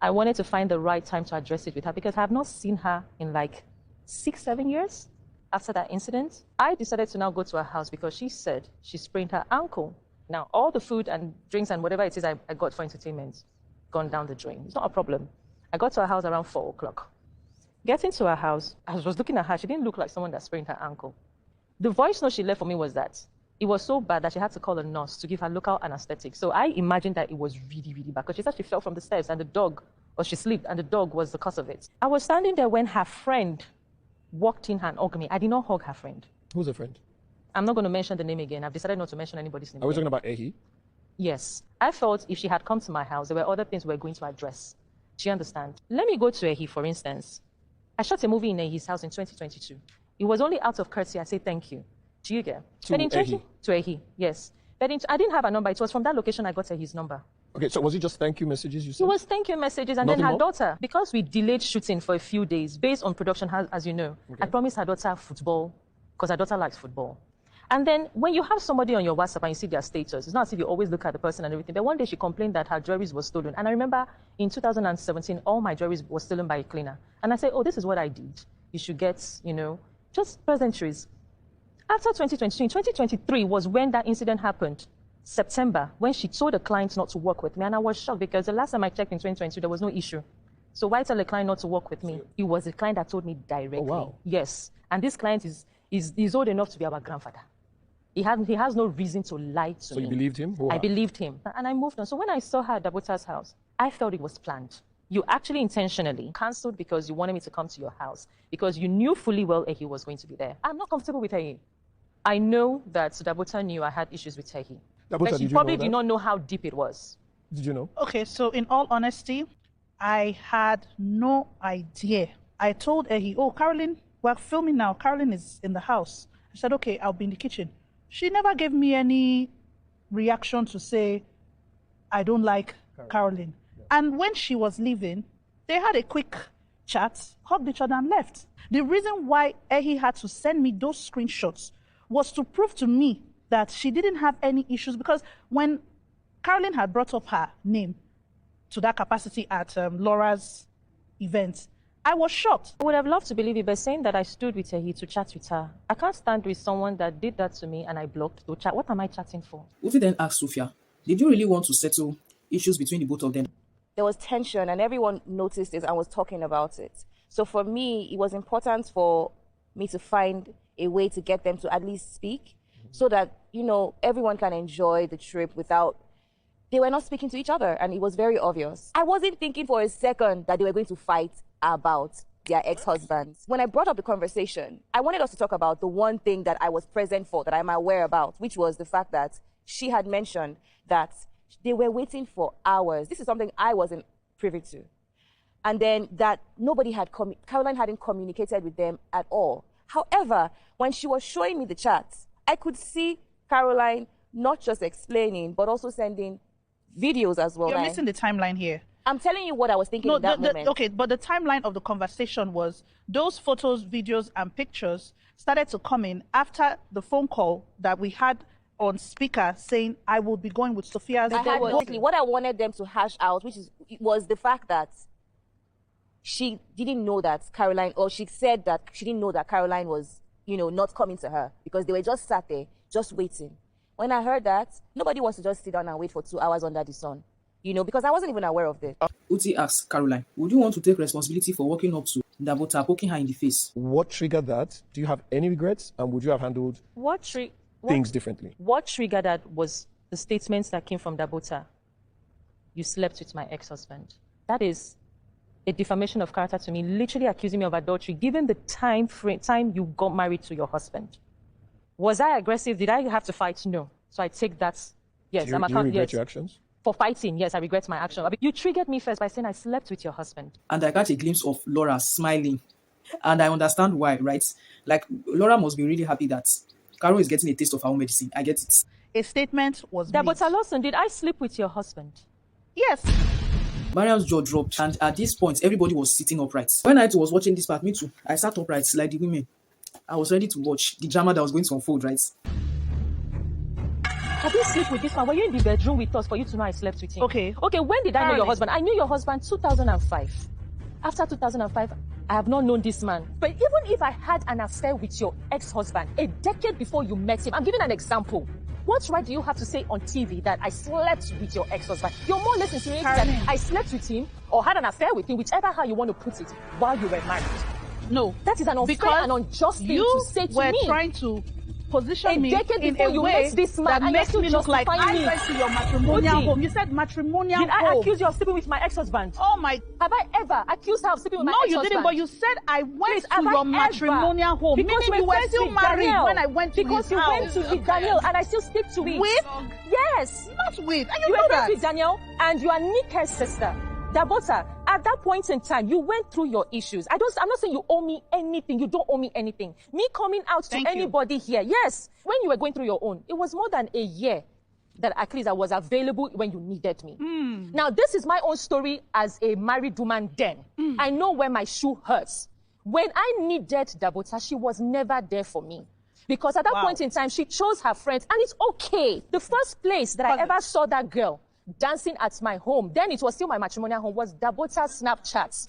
I wanted to find the right time to address it with her because I have not seen her in like 6-7 years after that incident. I decided to now go to her house because she said she sprained her ankle. Now, all the food and drinks and whatever it is I got for entertainment, gone down the drain. It's not a problem. I got to her house around 4 o'clock. Getting to her house, I was looking at her. She didn't look like someone that sprained her ankle. The voice note she left for me was that it was so bad that she had to call a nurse to give her local anesthetic. So I imagined that it was really, really bad because she said she fell from the stairs and the dog, or she slipped and the dog was the cause of it. I was standing there when her friend walked in and hugged me. I did not hug her friend. Who's a friend? I'm not going to mention the name again. I've decided not to mention anybody's name. Are we again. talking about Ehi? Yes. I felt if she had come to my house, there were other things we were going to address. Do you understand? Let me go to Ehi, for instance. I shot a movie in Ehi's house in 2022. It was only out of courtesy I say thank you. Do you get? To Ehi? To Ehi, yes. But I didn't have a number. It was from that location I got Ehi's number. Okay, so was it just thank you messages you It sent? was thank you messages, and Nothing then her more? daughter. Because we delayed shooting for a few days, based on production, as you know, Okay. I promised her daughter football, because her daughter likes football. And then when you have somebody on your WhatsApp and you see their status, it's not as if you always look at the person and everything. But one day she complained that her jewelry was stolen. And I remember in 2017, all my jewelry was stolen by a cleaner. And I said, oh, this is what I did. You should get, just pleasantries. After 2022, in 2023 was when that incident happened. September, when she told the client not to work with me. And I was shocked because the last time I checked in 2022, there was no issue. So why tell a client not to work with me? It was a client that told me directly. Oh, wow. Yes. And this client is old enough to be our grandfather. He has no reason to lie to me. So you believed him? I believed him. And I moved on. So when I saw her at Dabota's house, I felt it was planned. You actually intentionally cancelled because you wanted me to come to your house, because you knew fully well Ehi was going to be there. I'm not comfortable with Ehi. I know that Dabota knew I had issues with Ehi. But she probably did not know how deep it was. Did you know? Okay, so in all honesty, I had no idea. I told Ehi, oh, Caroline, we're filming now. Caroline is in the house. I said, okay, I'll be in the kitchen. She never gave me any reaction to say, I don't like Caroline. Yeah. And when she was leaving, they had a quick chat, hugged each other and left. The reason why Ehi had to send me those screenshots was to prove to me that she didn't have any issues, because when Caroline had brought up her name to that capacity at Laura's event, I was shocked. I would have loved to believe it, but saying that I stood with Ehi to chat with her. I can't stand with someone that did that to me and I blocked to chat. What am I chatting for? Uti then asked Sophia, did you really want to settle issues between the both of them? There was tension and everyone noticed it and was talking about it. So for me, it was important for me to find a way to get them to at least speak, so that, everyone can enjoy the trip without, they were not speaking to each other, and it was very obvious. I wasn't thinking for a second that they were going to fight about their ex-husbands. When I brought up the conversation, I wanted us to talk about the one thing that I was present for, that I'm aware about, which was the fact that she had mentioned that they were waiting for hours. This is something I wasn't privy to. And then that Caroline hadn't communicated with them at all. However, when she was showing me the chats, I could see Caroline not just explaining, but also sending videos as well. You're missing the timeline here. I'm telling you what I was thinking in that moment. Okay, but the timeline of the conversation was those photos, videos, and pictures started to come in after the phone call that we had on speaker saying, I will be going with Sophia's. What I wanted them to hash out, was the fact that she didn't know that Caroline, or she said that she didn't know that Caroline was, not coming to her, because they were just sat there, just waiting. When I heard that, nobody wants to just sit down and wait for 2 hours under the sun, because I wasn't even aware of this. Uti asked Caroline, would you want to take responsibility for walking up to Dabota, poking her in the face? What triggered that? Do you have any regrets? And would you have handled things differently? What triggered that was the statements that came from Dabota. You slept with my ex-husband. That is a defamation of character to me, literally accusing me of adultery, given the time you got married to your husband. Was I aggressive? Did I have to fight? No. So I take that. Yes, Do you regret your actions? For fighting, yes, I regret my action. You triggered me first by saying I slept with your husband. And I got a glimpse of Laura smiling. And I understand why, right? Like, Laura must be really happy that Carol is getting a taste of her own medicine. I get it. A statement was made. Dabota Lawson, did I sleep with your husband? Yes. Mariam's jaw dropped, and at this point, everybody was sitting upright. When I was watching this part, me too, I sat upright like the women. I was ready to watch the drama that was going to unfold, right? Have you slept with this man? Were you in the bedroom with us for you to know I slept with him? Okay. Okay, when did I know your husband? I knew your husband 2005. After 2005, I have not known this man. But even if I had an affair with your ex-husband a decade before you met him, I'm giving an example. What right do you have to say on TV that I slept with your ex-husband? You're more or less insinuating that I slept with him or had an affair with him, whichever how you want to put it, while you were married. No. That is an unfair and unjust thing to say to me. You were trying to position me in a you way this man, that and makes me look like I me. went to your matrimonial home. You said matrimonial home. Did I accuse you of sleeping with my ex-husband? Oh my! Have I ever accused her of sleeping with my ex-husband? No, you didn't. But you said I went to your matrimonial home. Because meaning you were still married when I went to his house. Because you went to with Daniel, and I still stick to it. With? Yes. Not with. And you know were that. with Daniel, and you are Nike's sister. Dabota, at that point in time, you went through your issues. I'm not saying you owe me anything. You don't owe me anything. Me coming out to anybody here, yes, when you were going through your own, it was more than a year that at least I was available when you needed me. Now, this is my own story as a married woman then. I know where my shoe hurts. When I needed Dabota, she was never there for me. Because at that point in time, she chose her friends, and it's okay. The first place that I ever saw that girl dancing at my home, then it was still my matrimonial home, was Dabota's Snapchats.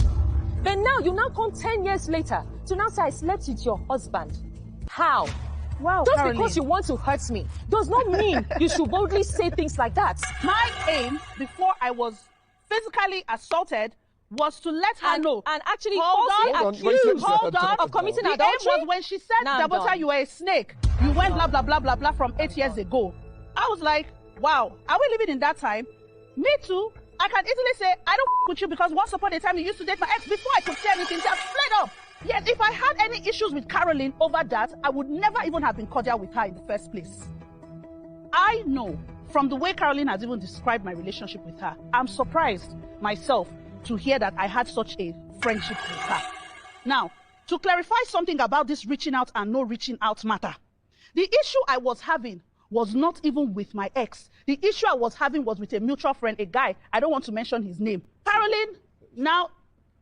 But now, you now come 10 years later to now say I slept with your husband. How? Wow, Just Caroline. because you want to hurt me does not mean you should boldly say things like that. My aim, before I was physically assaulted, was to let her know. And actually hold on, of committing the adultery. aim was when she said, Dabota, you were a snake. You went blah, blah, blah, blah, blah from 8 years ago. I was like, wow, are we living in that time? Me too. I can easily say, I don't with you because once upon a time you used to date my ex. Before I could say anything, just fled up. Yet if I had any issues with Caroline over that, I would never even have been cordial with her in the first place. I know from the way Caroline has even described my relationship with her, I'm surprised myself to hear that I had such a friendship with her. Now, to clarify something about this reaching out and no reaching out matter, the issue I was having was not even with my ex. The issue I was having was with a mutual friend, a guy, I don't want to mention his name. Caroline now,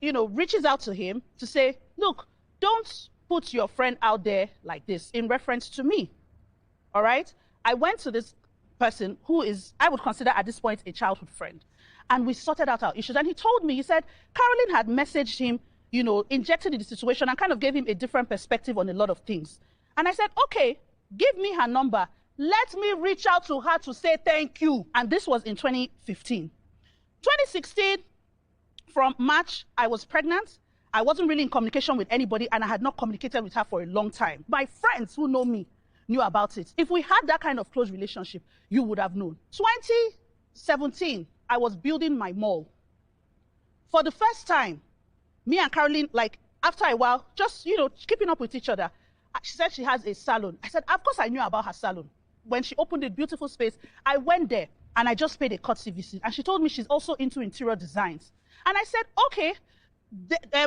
reaches out to him to say, look, don't put your friend out there like this in reference to me. All right? I went to this person who is, I would consider at this point, a childhood friend. And we sorted out our issues. And he told me, he said, Caroline had messaged him, injected in the situation and kind of gave him a different perspective on a lot of things. And I said, okay, give me her number. Let me reach out to her to say thank you. And this was in 2015. 2016, from March, I was pregnant. I wasn't really in communication with anybody, and I had not communicated with her for a long time. My friends who know me knew about it. If we had that kind of close relationship, you would have known. 2017, I was building my mall. For the first time, me and Caroline, after a while, just, keeping up with each other, she said she has a salon. I said, of course I knew about her salon. When she opened a beautiful space, I went there and I just paid a courtesy visit. And she told me she's also into interior designs. And I said, okay,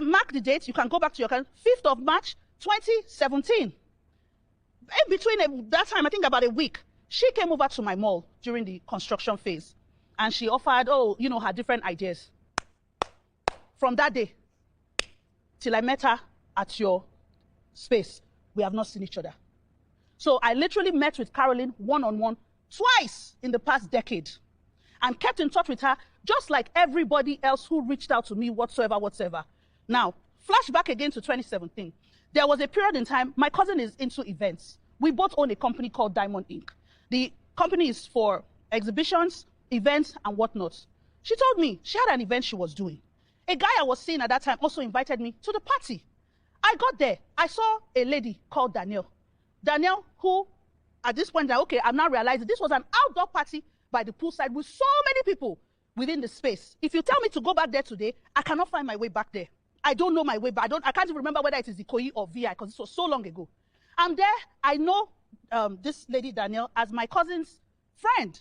mark the date. You can go back to your calendar. 5th of March, 2017. In between that time, I think about a week, she came over to my mall during the construction phase. And she offered, her different ideas. From that day till I met her at your space, we have not seen each other. So I literally met with Caroline one-on-one twice in the past decade and kept in touch with her just like everybody else who reached out to me whatsoever. Now, flashback again to 2017. There was a period in time, my cousin is into events. We both own a company called Diamond Inc. The company is for exhibitions, events, and whatnot. She told me she had an event she was doing. A guy I was seeing at that time also invited me to the party. I got there. I saw a lady called Danielle. Danielle, who at this point, I'm now realizing this was an outdoor party by the poolside with so many people within the space. If you tell me to go back there today, I cannot find my way back there. I don't know my way back. I can't even remember whether it is Ikoyi or VI because this was so long ago. I'm there. I know this lady Danielle as my cousin's friend.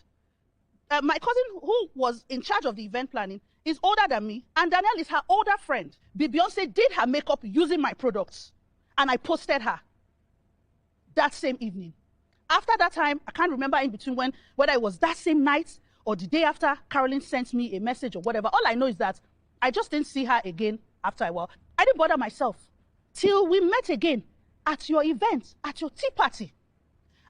My cousin who was in charge of the event planning is older than me, and Danielle is her older friend. Beyonce did her makeup using my products, and I posted her that same evening. After that time, I can't remember in between whether it was that same night or the day after, Caroline sent me a message or whatever. All I know is that I just didn't see her again after a while. I didn't bother myself till we met again at your event, at your tea party.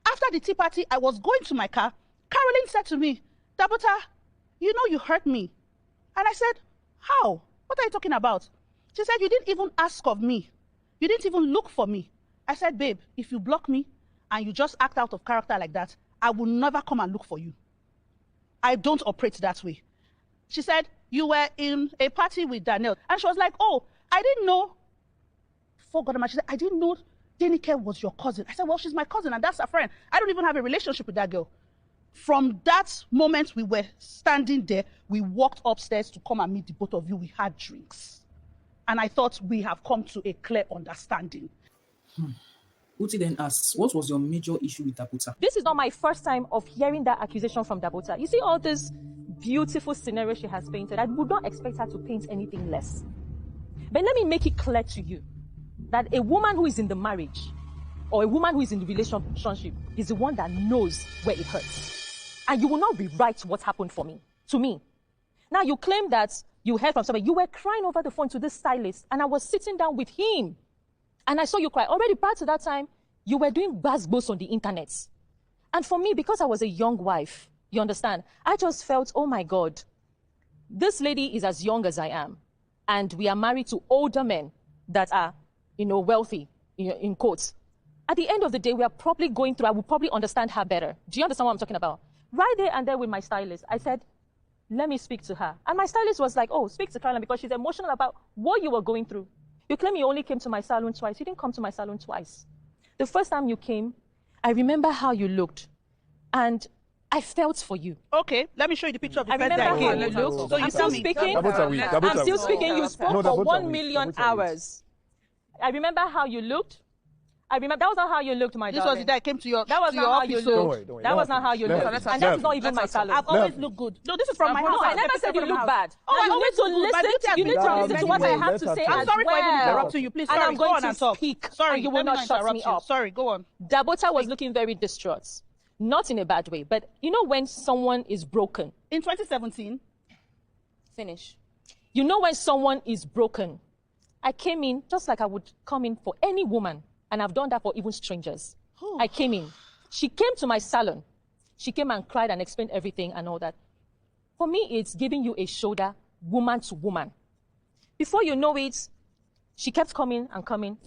After the tea party, I was going to my car. Caroline said to me, Dabota, you hurt me. And I said, how? What are you talking about? She said, you didn't even ask of me. You didn't even look for me. I said, babe, if you block me and you just act out of character like that, I will never come and look for you. I don't operate that way. She said, you were in a party with Danielle. And she was like, oh, I didn't know. For God, she said, I didn't know Denike was your cousin. I said, well, she's my cousin and that's her friend. I don't even have a relationship with that girl. From that moment we were standing there, we walked upstairs to come and meet the both of you. We had drinks. And I thought we have come to a clear understanding. Uti then asks, what was your major issue with Dabuta? This is not my first time of hearing that accusation from Dabuta. You see all this beautiful scenario she has painted. I would not expect her to paint anything less. But let me make it clear to you that a woman who is in the marriage or a woman who is in the relationship is the one that knows where it hurts. And you will not rewrite what happened to me. Now you claim that you heard from somebody. You were crying over the phone to this stylist and I was sitting down with him. And I saw you cry. Already prior to that time, you were doing basketballs on the internet. And for me, because I was a young wife, you understand, I just felt, oh my God, this lady is as young as I am. And we are married to older men that are, wealthy, in quotes. At the end of the day, we are probably going through, I will probably understand her better. Do you understand what I'm talking about? Right there and there with my stylist, I said, let me speak to her. And my stylist was like, oh, speak to Caroline because she's emotional about what you were going through. You claim you only came to my salon twice. You didn't come to my salon twice. The first time you came, I remember how you looked. And I felt for you. Okay, let me show you the picture of the I first remember time. how you looked. So you still speaking? I'm still speaking. You spoke for 1 million hours. I remember how you looked. I remember, that was not how you looked, my This darling. was the day I came to your That was to not your how office. you So looked. Don't worry. That was not how you looked. And that is not even my salon. I've always looked good. No, this is from my house. No, I never said you look bad. Oh, I you always need to look good. My beauty listen. has You been need to done listen to what I anyway. have to Let say her I'm as sorry for even well. interrupting you. Please, And sorry, I'm go going on to and talk. speak. Sorry, and you will let me not shut interrupt me you. up. Sorry, go on. Dabota was looking very distraught. Not in a bad way, but you know when someone is broken. In 2017, Finish. You know when someone is broken. I came in just like I would come in for any woman, and I've done that for even strangers. I came in. She came to my salon. She came and cried and explained everything and all that. For me, it's giving you a shoulder, woman to woman. Before you know it, she kept coming,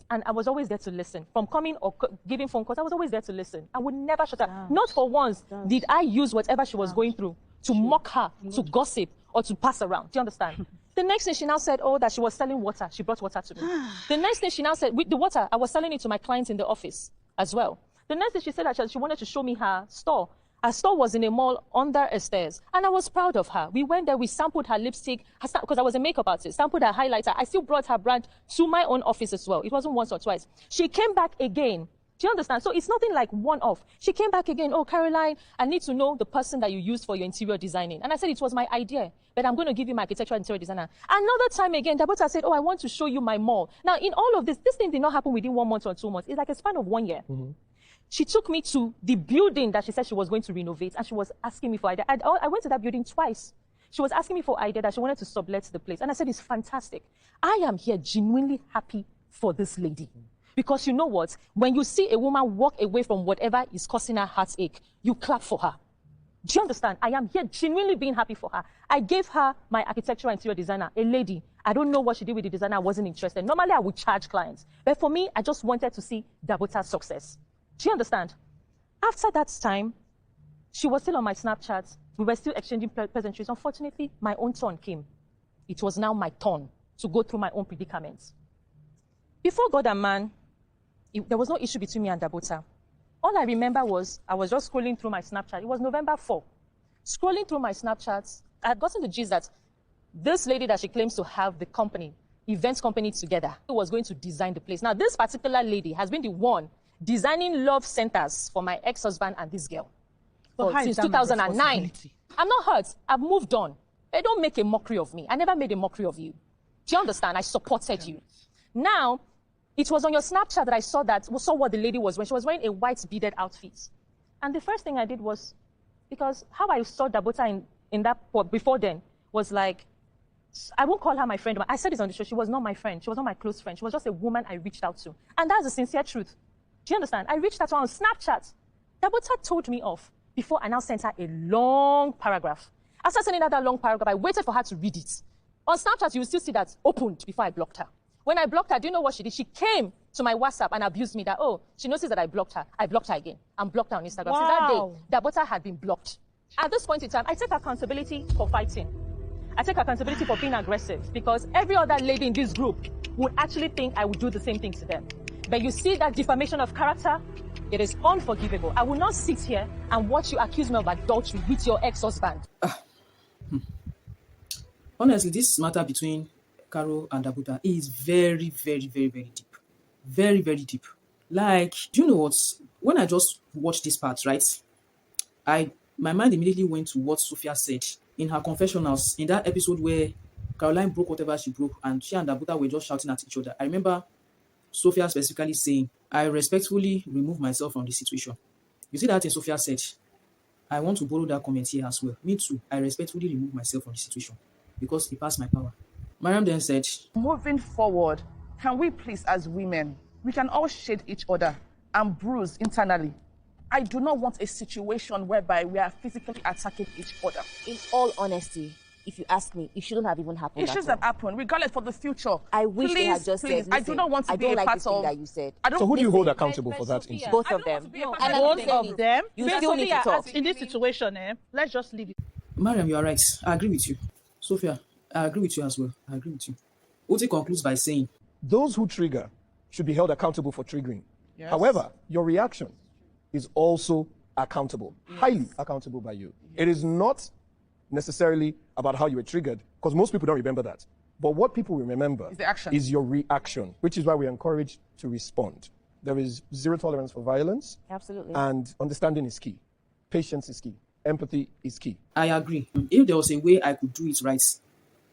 and I was always there to listen. From coming or giving phone calls, I was always there to listen. I would never shut her. Not for once did I use whatever she was going through to mock her, to gossip, or to pass around. Do you understand? The next thing she now said, oh, that she was selling water. She brought water to me. The next thing she now said, with the water, I was selling it to my clients in the office as well. The next thing she said that she wanted to show me her store. Her store was in a mall under a stairs. And I was proud of her. We went there, we sampled her lipstick, because I was a makeup artist, sampled her highlighter. I still brought her brand to my own office as well. It wasn't once or twice. She came back again. Do you understand? So it's nothing like one-off. She came back again. Oh, Caroline, I need to know the person that you used for your interior designing. And I said, it was my idea, but I'm going to give you my architectural interior designer. Another time again, Dabota said, oh, I want to show you my mall. Now, in all of this thing did not happen within 1 month or 2 months. It's like a span of 1 year. She took me to the building that she said she was going to renovate, and she was asking me for idea. I went to that building twice. She was asking me for idea that she wanted to sublet the place. And I said, it's fantastic. I am here genuinely happy for this lady. Because you know what? When you see a woman walk away from whatever is causing her heartache, you clap for her. Do you understand? I am here genuinely being happy for her. I gave her my architectural interior designer, a lady. I don't know what she did with the designer. I wasn't interested. Normally, I would charge clients. But for me, I just wanted to see Dabota's success. Do you understand? After that time, she was still on my Snapchat. We were still exchanging pleasantries. Unfortunately, my own turn came. It was now my turn to go through my own predicaments. Before God and man, there was no issue between me and Dabota. All I remember was I was just scrolling through my Snapchat. It was November 4. Scrolling through my Snapchats, I had gotten the gist that this lady that she claims to have the company, events company together, who was going to design the place. Now, this particular lady has been the one designing love centers for my ex-husband and this girl since 2009. I'm not hurt. I've moved on. They don't make a mockery of me. I never made a mockery of you. Do you understand? I supported you. Now, it was on your Snapchat that I saw what the lady was wearing. She was wearing a white beaded outfit. And the first thing I did was, because how I saw Dabota in that before then was like, I won't call her my friend. I said this on the show. She was not my friend. She was not my close friend. She was just a woman I reached out to. And that's the sincere truth. Do you understand? I reached out to her on Snapchat. Dabota told me off before I now sent her a long paragraph. After sending her that long paragraph, I waited for her to read it. On Snapchat, you will still see that opened before I blocked her. When I blocked her, do you know what she did? She came to my WhatsApp and abused me that, oh, she noticed that I blocked her again and blocked her on Instagram. Since that Wow. day, Dabota had been blocked. At this point in time, I take accountability for fighting. I take accountability for being aggressive because every other lady in this group would actually think I would do the same thing to them. But you see that defamation of character, it is unforgivable. I will not sit here and watch you accuse me of adultery with your ex-husband. Honestly, this matter between Caro and Dabuta is very, very, very, very deep. Very, very deep. Like, do you know what? When I just watched this part, right? My mind immediately went to what Sophia said in her confessionals in that episode where Caroline broke whatever she broke and she and Dabuta were just shouting at each other. I remember Sophia specifically saying, I respectfully remove myself from the situation. You see that thing Sophia said? I want to borrow that comment here as well. Me too. I respectfully remove myself from the situation because it passed my power. Mariam then said, Moving forward, can we please, as women, we can all shade each other and bruise internally. I do not want a situation whereby we are physically attacking each other. In all honesty, if you ask me, it shouldn't have even happened. It shouldn't have happened, regardless for the future. I wish they had just please, said, I do not want to I be don't a like part this thing of that you said. I don't So who do you listen. hold accountable for that incident? Both I of don't want them. to be a part And of I'm it. Both of them. You But still need to Sophia, talk. in this situation, let's just leave it. Mariam, you are right. I agree with you. Sophia, I agree with you as well. I agree with you. Uti concludes by saying, Those who trigger should be held accountable for triggering. Yes. However, your reaction is also accountable, highly accountable by you. It is not necessarily about how you were triggered, because most people don't remember that. But what people will remember Is the action. is your reaction, which is why we're encouraged to respond. There is zero tolerance for violence, Absolutely. and understanding is key. Patience is key. Empathy is key. I agree. If there was a way I could do it right,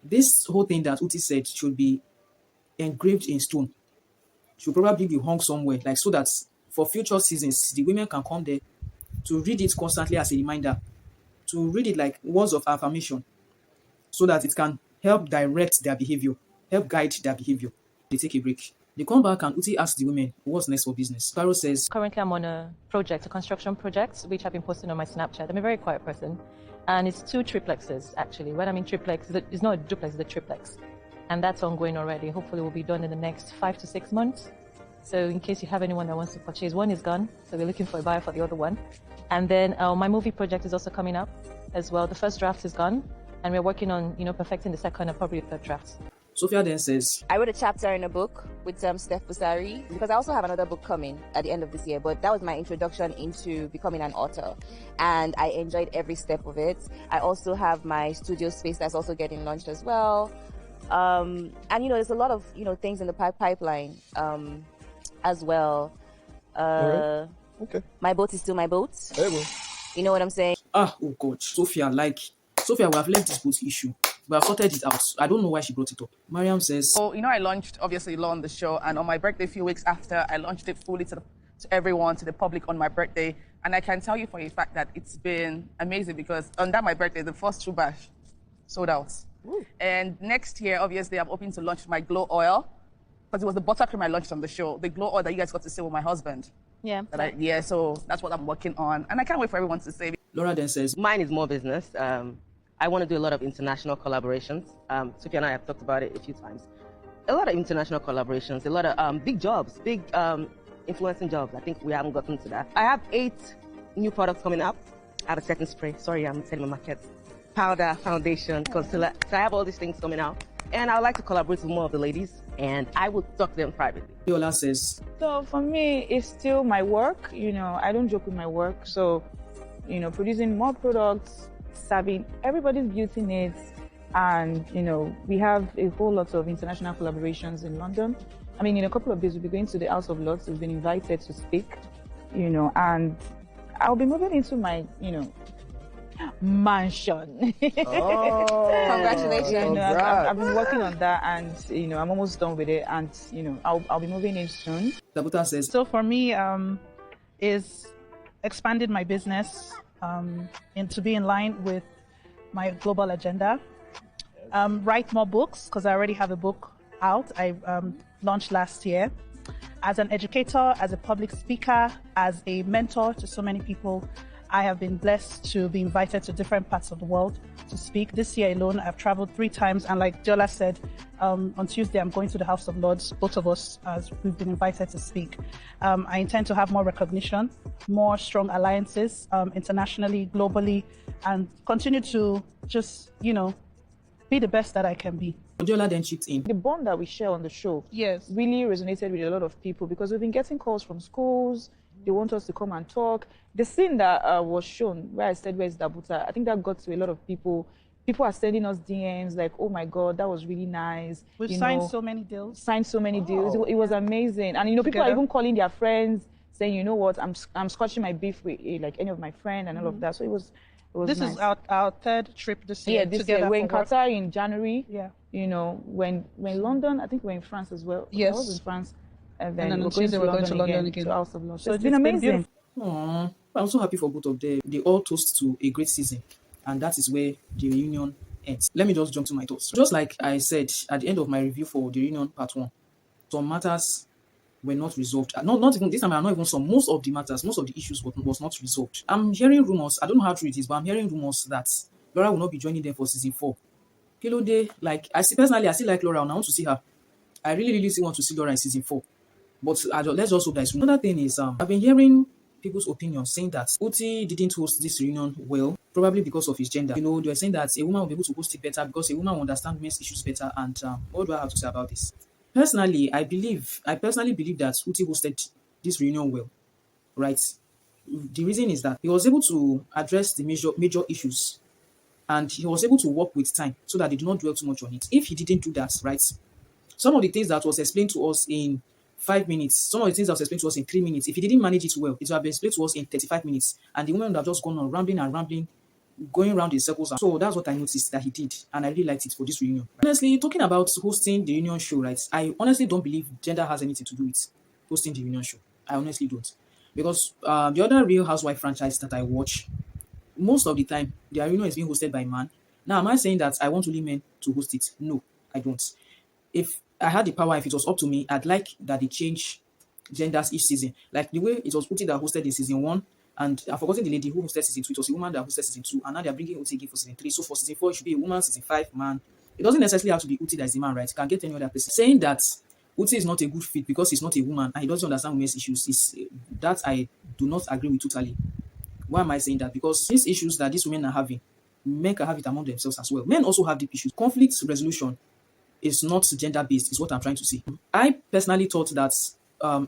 this whole thing that Uti said should be engraved in stone. Should probably be hung somewhere, like so that for future seasons, the women can come there to read it constantly as a reminder, to read it like words of affirmation, so that it can help direct their behavior, help guide their behavior. They take a break. They come back and Uti asks the women, what's next for business? Caro says, Currently, I'm on a construction project, which I've been posting on my Snapchat. I'm a very quiet person. And it's 2 triplexes, actually. When I mean triplex, it's not a duplex, it's a triplex. And that's ongoing already. Hopefully, will be done in the next 5 to 6 months. So in case you have anyone that wants to purchase, one is gone. So we're looking for a buyer for the other one. And then my movie project is also coming up as well. The first draft is gone. And we're working on, perfecting the second and probably the third draft. Sophia then says, I wrote a chapter in a book with Steph Busari because I also have another book coming at the end of this year, but that was my introduction into becoming an author, and I enjoyed every step of it. I also have my studio space that's also getting launched as well, and there's a lot of things in the pipeline as well. All right. Okay. My boat is still my boat. There you go. You know what I'm saying? oh God, Sophia, we have left this boat issue. We have sorted it out. I don't know why she brought it up. Mariam says, So, I launched, obviously, Law on the show, and on my birthday, a few weeks after, I launched it fully to everyone, to the public on my birthday. And I can tell you for a fact that it's been amazing because on that my birthday, the first 2 batch sold out. Ooh. And next year, obviously, I'm hoping to launch my Glow Oil because it was the buttercream I launched on the show. The Glow Oil that you guys got to see with my husband. Yeah. So that's what I'm working on. And I can't wait for everyone to say. Laura then says, Mine is more business. I want to do a lot of international collaborations. Sophia and I have talked about it a few times. A lot of international collaborations, a lot of big jobs, big influencing jobs. I think we haven't gotten to that. I have 8 new products coming up. I have a setting spray. Sorry, I'm telling my market. Powder, foundation, concealer. So I have all these things coming out. And I would like to collaborate with more of the ladies. And I will talk to them privately. Viola says, So for me, it's still my work. I don't joke with my work. So, producing more products, serving everybody's beauty needs. And, we have a whole lot of international collaborations in London. I mean, in a couple of days, we'll be going to the House of Lords. We've been invited to speak, and I'll be moving into my, mansion. Congratulations. I've been working on that, and, I'm almost done with it. And, I'll be moving in soon. Dabuta says, So for me, is expanded my business and to be in line with my global agenda. Write more books because I already have a book out. I launched last year. As an educator, as a public speaker, as a mentor to so many people, I have been blessed to be invited to different parts of the world to speak. This year alone, I've traveled 3 times, and like Diola said, on Tuesday I'm going to the House of Lords, both of us, as we've been invited to speak. I intend to have more recognition, more strong alliances, internationally, globally, and continue to just, be the best that I can be. Odiola then chipped in. The bond that we share on the show Yes. really resonated with a lot of people because we've been getting calls from schools. They want us to come and talk. The scene that was shown where I said, "Where's Dabuta?" I think that got to a lot of people. People are sending us DMs like, "Oh my God, that was really nice." We've signed so many deals. Signed so many deals. It was amazing. And people are Together. even calling their friends saying, "You know what? I'm scotching my beef with like any of my friend and all of that." So it was This nice. is our 3rd trip this year. Yeah, this together year. We're in for work. Qatar in January. Yeah. When London, I think we're in France as well. Yes. I was in France. And then then on we're Tuesday we're going to London again. to House of Lords. So So it's been amazing. beautiful. Aww. I'm so happy for both of them. They all toast to a great season, and that is where the reunion ends. Let me just jump to my thoughts. Just like I said at the end of my review for the reunion part 1, some matters were not resolved. Not even this time, not even some. Most of the matters, most of the issues was not resolved. I'm hearing rumors. I don't know how true it is, but I'm hearing rumors that Laura will not be joining them for season 4. Kilo Day, like I still like Laura, and I want to see her. I really still want to see Laura in season 4. But let's just hope that it's another thing is I've been hearing people's opinions saying that Uti didn't host this reunion well, probably because of his gender. They're saying that a woman will be able to host it better because a woman will understand women's issues better. And what do I have to say about this? Personally, I personally believe that Uti hosted this reunion well, right? The reason is that he was able to address the major issues, and he was able to work with time so that they do not dwell too much on it. If he didn't do that, right, some of the things that was explained to us in 5 minutes, some of the things that was explained to us in 3 minutes, if he didn't manage it well, it would have been explained to us in 35 minutes. And the woman would have just gone on rambling, going around in circles. So that's what I noticed that he did. And I really liked it for this reunion. Honestly, talking about hosting the reunion show, right, I honestly don't believe gender has anything to do with hosting the reunion show. I honestly don't. Because the other Real Housewife franchise that I watch, most of the time, their reunion is being hosted by man. Now, am I saying that I want only men to host it? No, I don't. If I had the power, if it was up to me, I'd like that they change genders each season. Like the way it was Uti that hosted in season 1, and I've forgotten the lady who hosted season 2. It was a woman that hosted season 2, and now they're bringing Uti again for season 3. So for season 4, it should be a woman, season 5, man. It doesn't necessarily have to be Uti that is the man, right? It can get any other person. Saying that Uti is not a good fit because he's not a woman and he doesn't understand women's issues, is that I do not agree with totally. Why am I saying that? Because these issues that these women are having, men can have it among themselves as well. Men also have deep issues. Conflict resolution is not gender-based, is what I'm trying to say. I personally thought that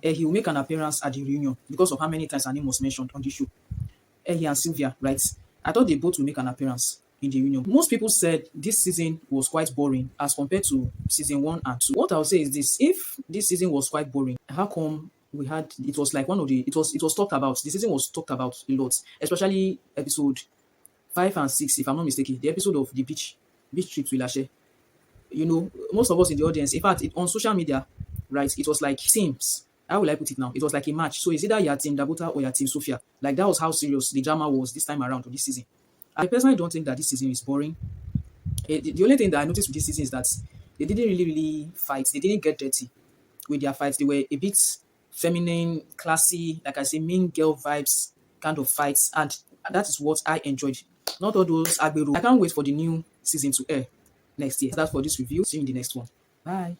he will make an appearance at the reunion because of how many times her name was mentioned on the show. Ehi and Sylvia, right? I thought they both will make an appearance in the reunion. Most people said this season was quite boring as compared to season 1 and 2. What I'll say is this: if this season was quite boring, how come we had it was like one of the it was talked about. The season was talked about a lot, especially episode 5 and 6, if I'm not mistaken. The episode of the beach trip to Ilashe. Most of us in the audience, in fact, on social media, right, it was like teams. How will I put it now? It was like a match. So it's either your team Dabuta or your team Sophia. Like that was how serious the drama was this time around or this season. I personally don't think that this season is boring. The only thing that I noticed with this season is that they didn't really fight. They didn't get dirty with their fights. They were a bit feminine, classy, like I say, mean girl vibes kind of fights. And that is what I enjoyed. Not all those agbero. I can't wait for the new season to air next year. That's for this review. See you in the next one. Bye.